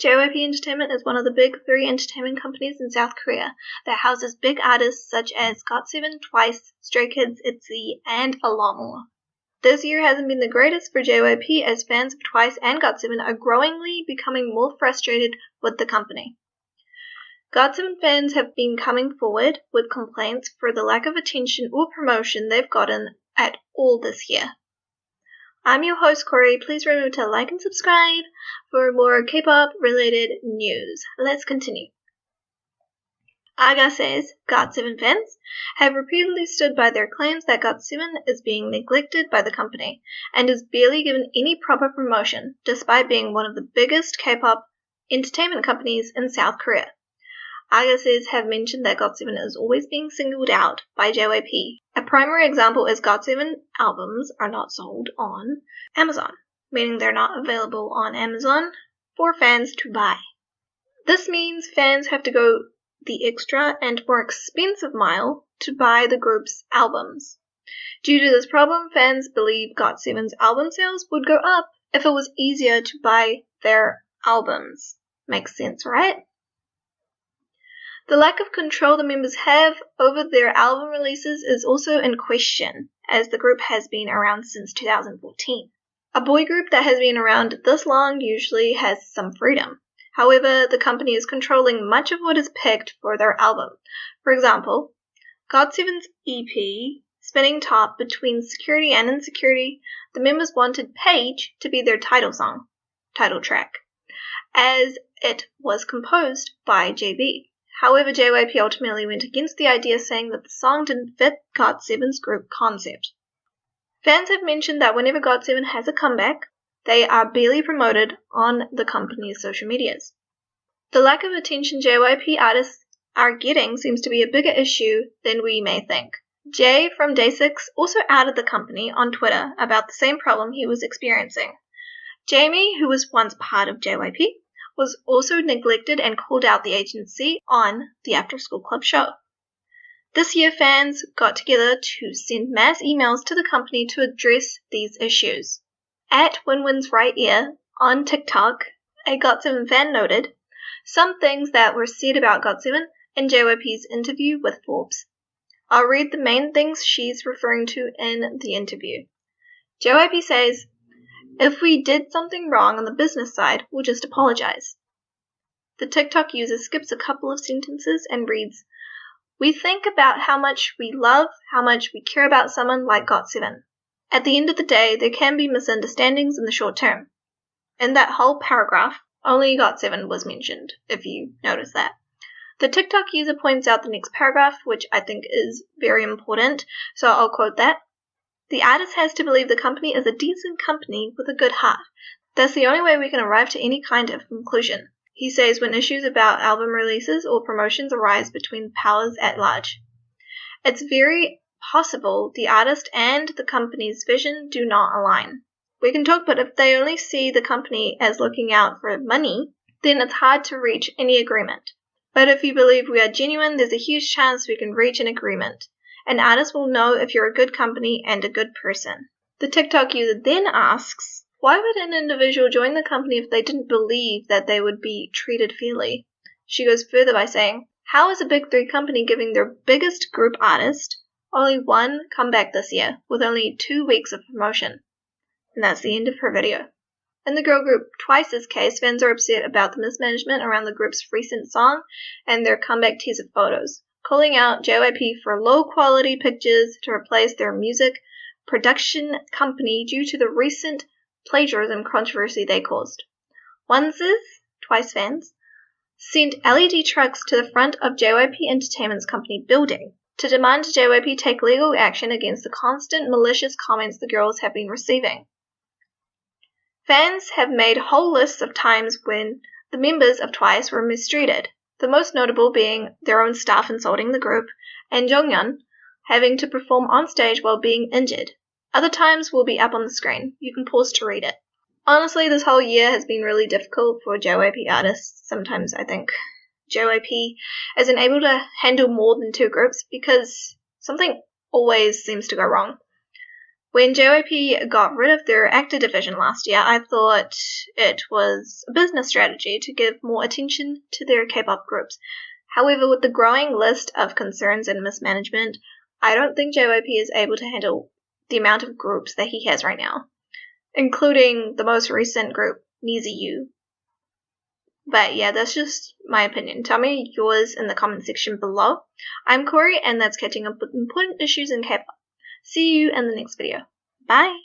JYP Entertainment is one of the big three entertainment companies in South Korea that houses big artists such as GOT7, TWICE, Stray Kids, ITZY, and a lot more. This year hasn't been the greatest for JYP as fans of TWICE and GOT7 are growingly becoming more frustrated with the company. GOT7 fans have been coming forward with complaints for the lack of attention or promotion they've gotten at all this year. I'm your host, Kori. Please remember to like and subscribe for more K-pop related news. Let's continue. Aga says GOT7 fans have repeatedly stood by their claims that GOT7 is being neglected by the company and is barely given any proper promotion, despite being one of the biggest K-pop entertainment companies in South Korea. Agassiz have mentioned that GOT7 is always being singled out by JYP. A primary example is GOT7 albums are not sold on Amazon, meaning they're not available on Amazon for fans to buy. This means fans have to go the extra and more expensive mile to buy the group's albums. Due to this problem, fans believe GOT7's album sales would go up if it was easier to buy their albums. Makes sense, right? The lack of control the members have over their album releases is also in question, as the group has been around since 2014. A boy group that has been around this long usually has some freedom. However, the company is controlling much of what is picked for their album. For example, GOT7's EP, Spinning Top Between Security and Insecurity, the members wanted Page to be their title track, as it was composed by JB. However, JYP ultimately went against the idea, saying that the song didn't fit GOT7's group concept. Fans have mentioned that whenever GOT7 has a comeback, they are barely promoted on the company's social medias. The lack of attention JYP artists are getting seems to be a bigger issue than we may think. Jay from Day6 also outed the company on Twitter about the same problem he was experiencing. Jamie, who was once part of JYP, was also neglected and called out the agency on the After School Club show. This year, fans got together to send mass emails to the company to address these issues. At Winwin's Right Ear on TikTok, a GOT7 fan noted some things that were said about GOT7 in JYP's interview with Forbes. I'll read the main things she's referring to in the interview. JYP says, "If we did something wrong on the business side, we'll just apologize." The TikTok user skips a couple of sentences and reads, "We think about how much we love, how much we care about someone like GOT7. At the end of the day, there can be misunderstandings in the short term." In that whole paragraph, only GOT7 was mentioned, if you notice that. The TikTok user points out the next paragraph, which I think is very important, so I'll quote that. "The artist has to believe the company is a decent company with a good heart. That's the only way we can arrive to any kind of conclusion," he says when issues about album releases or promotions arise between powers at large. It's very possible the artist and the company's vision do not align. We can talk, but if they only see the company as looking out for money, then it's hard to reach any agreement. But if you believe we are genuine, there's a huge chance we can reach an agreement. An artist will know if you're a good company and a good person. The TikTok user then asks, why would an individual join the company if they didn't believe that they would be treated fairly? She goes further by saying, how is a big three company giving their biggest group artist only one comeback this year with only 2 weeks of promotion? And that's the end of her video. In the girl group TWICE's case, fans are upset about the mismanagement around the group's recent song and their comeback teaser photos, calling out JYP for low-quality pictures to replace their music production company due to the recent plagiarism controversy they caused. Oneses, TWICE fans, sent LED trucks to the front of JYP Entertainment's company building to demand JYP take legal action against the constant malicious comments the girls have been receiving. Fans have made whole lists of times when the members of TWICE were mistreated, the most notable being their own staff insulting the group, and Jonghyun having to perform on stage while being injured. Other times will be up on the screen. You can pause to read it. Honestly, this whole year has been really difficult for JYP artists. Sometimes I think JYP isn't able to handle more than 2 groups because something always seems to go wrong. When JYP got rid of their actor division last year, I thought it was a business strategy to give more attention to their K-pop groups. However, with the growing list of concerns and mismanagement, I don't think JYP is able to handle the amount of groups that he has right now, including the most recent group, NiziU. But yeah, that's just my opinion. Tell me yours in the comment section below. I'm Kori, and that's catching up with important issues in K-pop. See you in the next video. Bye!